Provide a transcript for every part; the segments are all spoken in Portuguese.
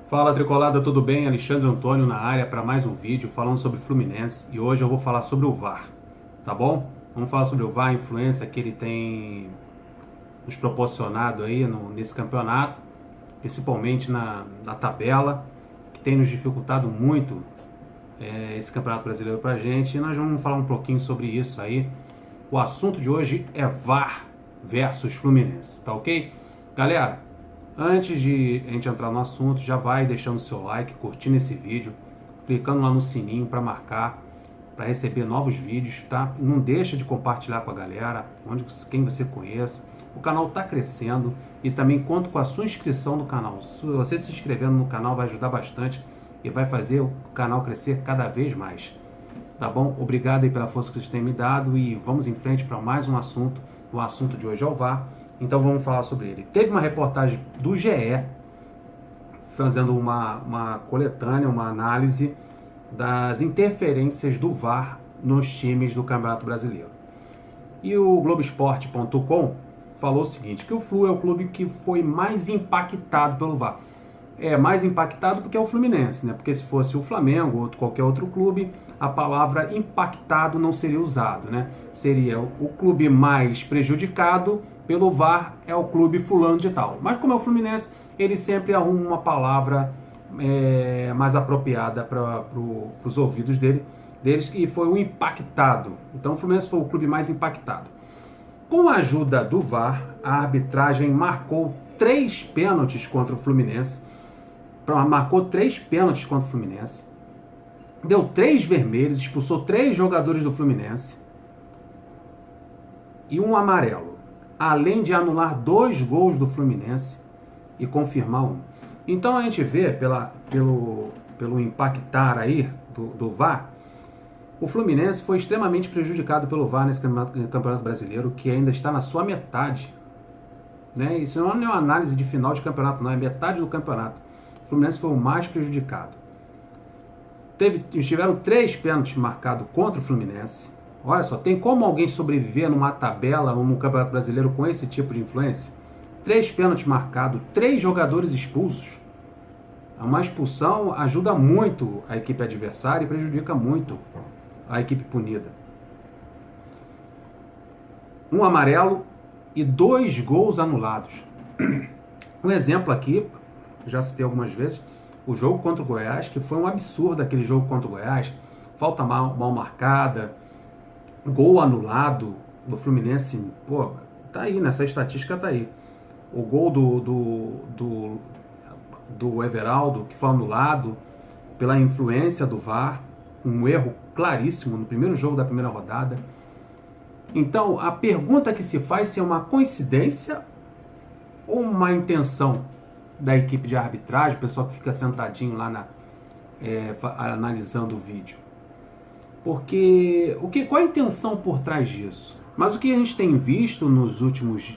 Fala Tricolada, tudo bem? Alexandre Antônio na área para mais um vídeo falando sobre Fluminense e hoje eu vou falar sobre o VAR, tá bom? Vamos falar sobre o VAR, a influência que ele tem nos proporcionado aí nesse campeonato, principalmente na tabela, que tem nos dificultado muito esse campeonato brasileiro pra gente, e nós vamos falar um pouquinho sobre isso aí. O assunto de hoje é VAR versus Fluminense, tá ok? Galera, antes de a gente entrar no assunto, já vai deixando o seu like, curtindo esse vídeo, clicando lá no sininho para marcar, para receber novos vídeos, tá? Não deixa de compartilhar com a galera, quem você conheça. O canal está crescendo e também conto com a sua inscrição no canal. Se você se inscrevendo no canal vai ajudar bastante e vai fazer o canal crescer cada vez mais. Tá bom? Obrigado aí pela força que vocês têm me dado e vamos em frente para mais um assunto. O assunto de hoje é o VAR. Então vamos falar sobre ele. Teve uma reportagem do GE fazendo uma coletânea, uma análise das interferências do VAR nos times do Campeonato Brasileiro. E o Globoesporte.com falou o seguinte, que o Flu é o clube que foi mais impactado pelo VAR. É mais impactado porque é o Fluminense, né? Porque se fosse o Flamengo ou qualquer outro clube, a palavra impactado não seria usado, né? Seria o clube mais prejudicado pelo VAR é o clube fulano de tal. Mas como é o Fluminense, ele sempre arruma uma palavra mais apropriada para os ouvidos deles, que foi o impactado. Então o Fluminense foi o clube mais impactado. Com a ajuda do VAR, a arbitragem marcou 3 pênaltis contra o Fluminense. Marcou 3 pênaltis contra o Fluminense. Deu 3 vermelhos, expulsou 3 jogadores do Fluminense. E um amarelo. Além de anular 2 gols do Fluminense e confirmar um. Então a gente vê pelo impactar aí do VAR, o Fluminense foi extremamente prejudicado pelo VAR nesse campeonato brasileiro, que ainda está na sua metade. Né? Isso não é uma análise de final de campeonato, não, é metade do campeonato. O Fluminense foi o mais prejudicado. Tiveram 3 pênaltis marcados contra o Fluminense. Olha só, tem como alguém sobreviver numa tabela ou num campeonato brasileiro com esse tipo de influência? 3 pênaltis marcados, 3 jogadores expulsos. Uma expulsão ajuda muito a equipe adversária e prejudica muito a equipe punida. Um amarelo e 2 gols anulados. Um exemplo aqui, já citei algumas vezes, o jogo contra o Goiás, que foi um absurdo aquele jogo contra o Goiás. Falta mal marcada, gol anulado do Fluminense, pô, tá aí, nessa estatística tá aí. O gol do Everaldo, que foi anulado pela influência do VAR, um erro claríssimo no primeiro jogo da primeira rodada. Então, a pergunta que se faz se é uma coincidência ou uma intenção da equipe de arbitragem, o pessoal que fica sentadinho lá analisando o vídeo. Porque qual a intenção por trás disso? Mas o que a gente tem visto nos últimos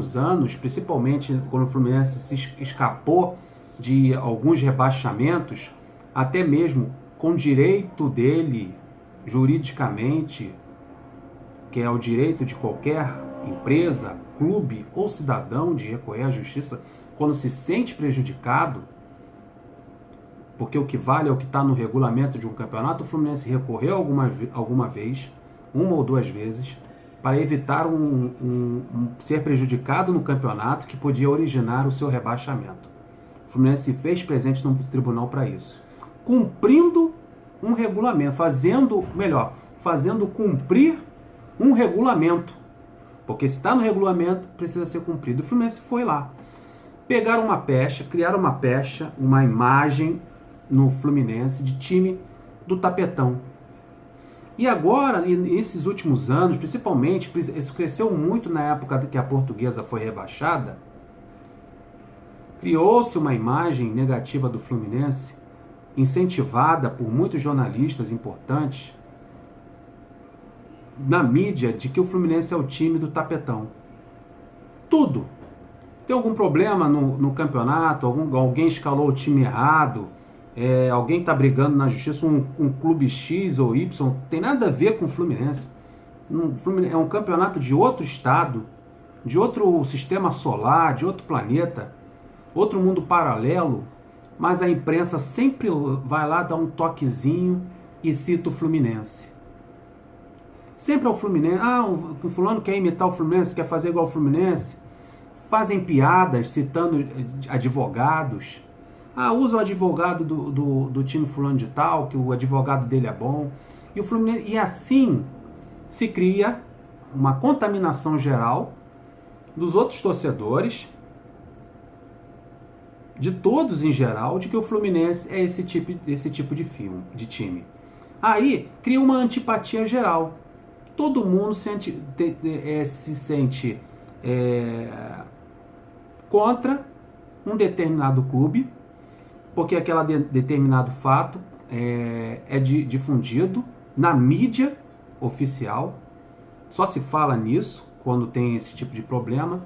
anos, principalmente quando o Fluminense se escapou de alguns rebaixamentos, até mesmo com direito dele, juridicamente, que é o direito de qualquer empresa, clube ou cidadão de recorrer à justiça quando se sente prejudicado, porque o que vale é o que está no regulamento de um campeonato. O Fluminense recorreu alguma vez, 1 ou 2 vezes, para evitar ser prejudicado no campeonato que podia originar o seu rebaixamento. O Fluminense se fez presente no tribunal para isso, cumprindo um regulamento, fazendo cumprir um regulamento, porque se está no regulamento precisa ser cumprido. O Fluminense foi lá, pegaram uma pecha, criaram uma pecha, uma imagem no Fluminense de time do tapetão. E agora, nesses últimos anos, principalmente, isso cresceu muito na época que a Portuguesa foi rebaixada, criou-se uma imagem negativa do Fluminense, incentivada por muitos jornalistas importantes, na mídia, de que o Fluminense é o time do tapetão. Tudo. Tem algum problema no campeonato, alguém escalou o time errado, alguém está brigando na justiça, um clube X ou Y, tem nada a ver com o Fluminense. É um campeonato de outro estado, de outro sistema solar, de outro planeta, outro mundo paralelo. mas a imprensa sempre vai lá dar um toquezinho e cita o Fluminense. Sempre é o Fluminense. O fulano quer imitar o Fluminense, quer fazer igual o Fluminense. Fazem piadas citando advogados. Usa o advogado do time fulano de tal, que o advogado dele é bom. E o Fluminense, e assim se cria uma contaminação geral dos outros torcedores, de todos em geral, de que o Fluminense é esse tipo de time. Aí cria uma antipatia geral. Todo mundo se sente contra um determinado clube, porque aquele determinado fato é difundido na mídia oficial. Só se fala nisso quando tem esse tipo de problema,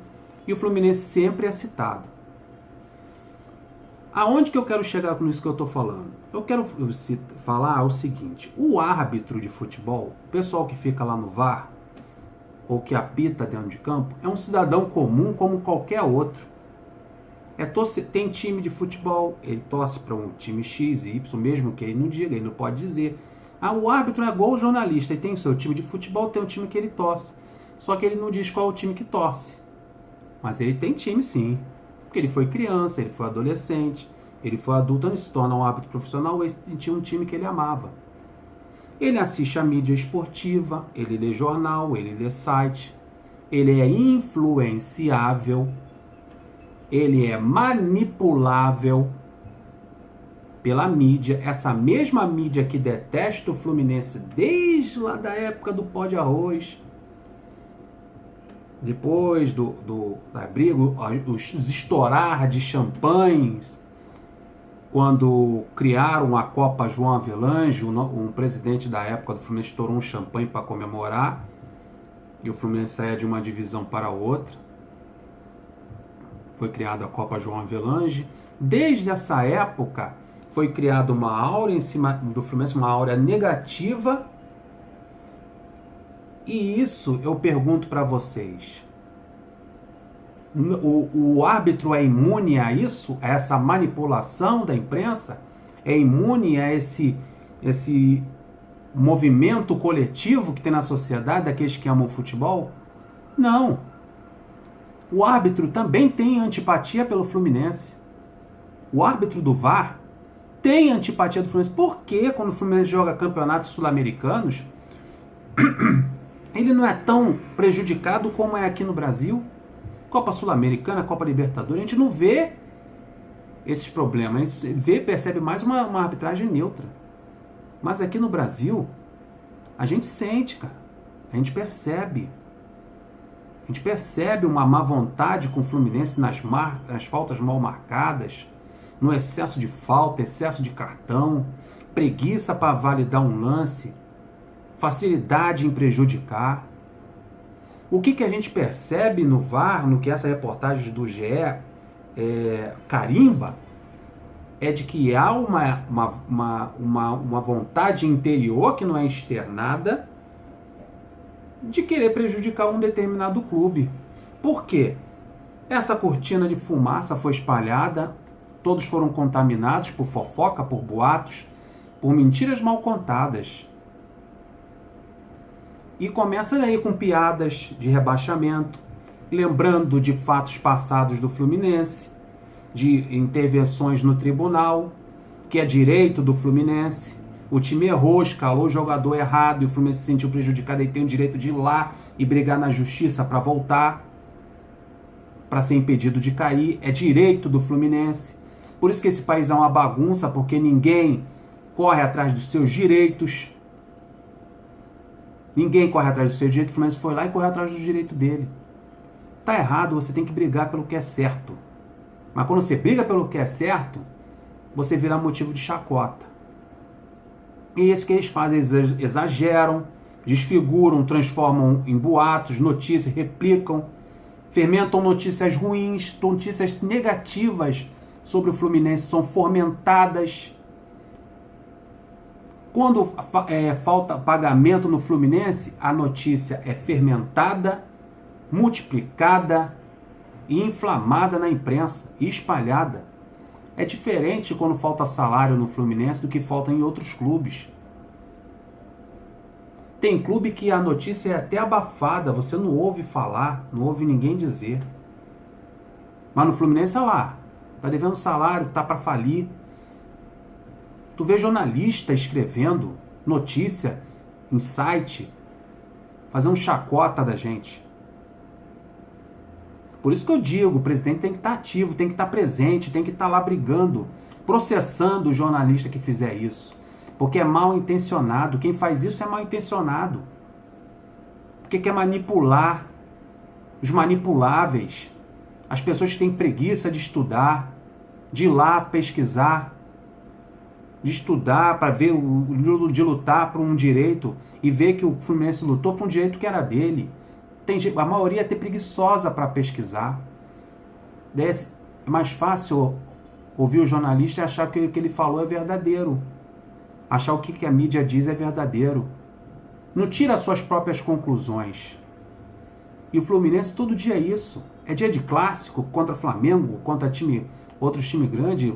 e o Fluminense sempre é citado. Aonde que eu quero chegar com isso que eu estou falando? Eu quero falar o seguinte: o árbitro de futebol, o pessoal que fica lá no VAR, ou que apita dentro de campo, é um cidadão comum como qualquer outro. Tem time de futebol, ele torce para um time X e Y, mesmo que ele não diga, ele não pode dizer. O árbitro é igual o jornalista, ele tem o seu time de futebol, tem o time que ele torce. Só que ele não diz qual é o time que torce. Mas ele tem time sim. Porque ele foi criança, ele foi adolescente, ele foi adulto, antes de se tornar um árbitro profissional, ele tinha um time que ele amava. Ele assiste a mídia esportiva, ele lê jornal, ele lê site, ele é influenciável, ele é manipulável pela mídia, essa mesma mídia que detesta o Fluminense desde lá da época do pó de arroz. Depois da briga, os estourar de champanhes, quando criaram a Copa João Avelange, um presidente da época do Fluminense estourou um champanhe para comemorar, e o Fluminense saía de uma divisão para outra. Foi criada a Copa João Avelange. Desde essa época, foi criada uma aura em cima do Fluminense, uma aura negativa. E isso eu pergunto para vocês: o árbitro é imune a isso, a essa manipulação da imprensa? É imune a esse movimento coletivo que tem na sociedade, daqueles que amam o futebol? Não. O árbitro também tem antipatia pelo Fluminense. O árbitro do VAR tem antipatia do Fluminense. Por que quando o Fluminense joga campeonatos sul-americanos, ele não é tão prejudicado como é aqui no Brasil? Copa Sul-Americana, Copa Libertadores, a gente não vê esses problemas. A gente percebe mais uma arbitragem neutra. Mas aqui no Brasil, a gente sente, cara. A gente percebe. A gente percebe uma má vontade com o Fluminense nas faltas mal marcadas, no excesso de falta, excesso de cartão, preguiça para validar um lance, facilidade em prejudicar. O que a gente percebe no VAR, no que essa reportagem do GE carimba, é de que há uma vontade interior que não é externada de querer prejudicar um determinado clube. Por quê? Essa cortina de fumaça foi espalhada, todos foram contaminados por fofoca, por boatos, por mentiras mal contadas. E começa aí com piadas de rebaixamento, lembrando de fatos passados do Fluminense, de intervenções no tribunal, que é direito do Fluminense. O time errou, escalou o jogador errado e o Fluminense se sentiu prejudicado e tem o direito de ir lá e brigar na justiça para voltar, para ser impedido de cair. É direito do Fluminense. Por isso que esse país é uma bagunça, porque ninguém corre atrás dos seus direitos. Ninguém corre atrás do seu direito. O Fluminense foi lá e correu atrás do direito dele. Tá errado, você tem que brigar pelo que é certo. Mas quando você briga pelo que é certo, você vira motivo de chacota. E é isso que eles fazem, eles exageram, desfiguram, transformam em boatos, notícias, replicam, fermentam notícias ruins, notícias negativas sobre o Fluminense, são fomentadas. Quando falta pagamento no Fluminense, a notícia é fermentada, multiplicada e inflamada na imprensa, e espalhada. É diferente quando falta salário no Fluminense do que falta em outros clubes. Tem clube que a notícia é até abafada, você não ouve falar, não ouve ninguém dizer. Mas no Fluminense, olha lá, tá devendo salário, tá para falir. Tu vê jornalista escrevendo notícia em site, fazendo chacota da gente. Por isso que eu digo, o presidente tem que estar ativo, tem que estar presente, tem que estar lá brigando, processando o jornalista que fizer isso. Porque é mal intencionado, quem faz isso é mal intencionado. Porque quer manipular os manipuláveis, as pessoas que têm preguiça de estudar, de ir lá pesquisar, de estudar para ver, de lutar por um direito e ver que o Fluminense lutou por um direito que era dele. A maioria é até preguiçosa para pesquisar. É mais fácil ouvir o jornalista e achar que o que ele falou é verdadeiro. Achar o que a mídia diz é verdadeiro. Não tira as suas próprias conclusões. E o Fluminense todo dia é isso. É dia de clássico contra Flamengo, contra outros times grandes.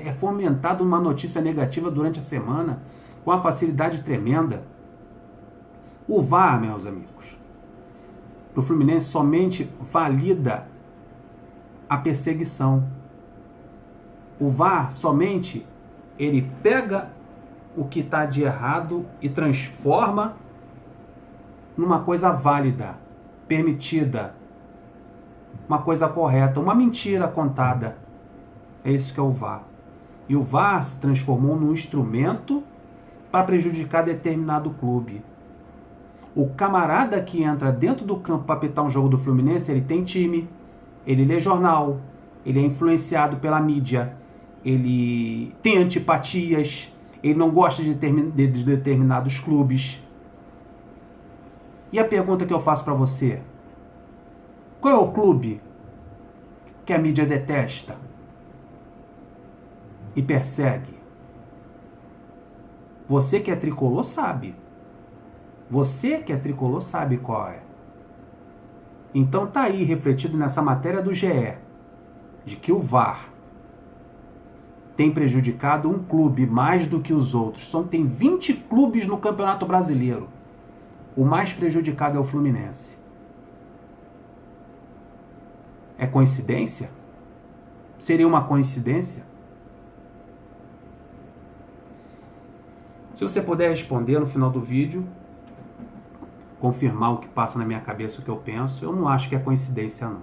É fomentado uma notícia negativa durante a semana com uma facilidade tremenda. O VAR, meus amigos, para o Fluminense somente valida a perseguição. O VAR somente ele pega o que está de errado e transforma numa coisa válida, permitida, uma coisa correta, uma mentira contada. É isso que é o VAR. E o VAR se transformou num instrumento para prejudicar determinado clube. O camarada que entra dentro do campo para apitar um jogo do Fluminense, ele tem time, ele lê jornal, ele é influenciado pela mídia, ele tem antipatias, ele não gosta de determinados clubes. E a pergunta que eu faço para você: qual é o clube que a mídia detesta e persegue? Você que é tricolor sabe. Você que é tricolor sabe qual é. Então tá aí refletido nessa matéria do GE, de que o VAR tem prejudicado um clube mais do que os outros. Tem 20 clubes no Campeonato Brasileiro. O mais prejudicado é o Fluminense. É coincidência? Seria uma coincidência? Se você puder responder no final do vídeo, confirmar o que passa na minha cabeça, o que eu penso, eu não acho que é coincidência, não.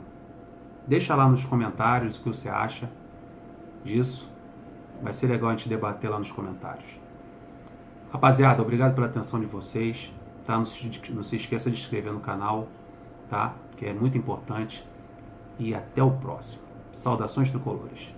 Deixa lá nos comentários o que você acha disso. Vai ser legal a gente debater lá nos comentários. Rapaziada, obrigado pela atenção de vocês. Tá? Não se esqueça de se inscrever no canal, tá? Que é muito importante. E até o próximo. Saudações tricolores.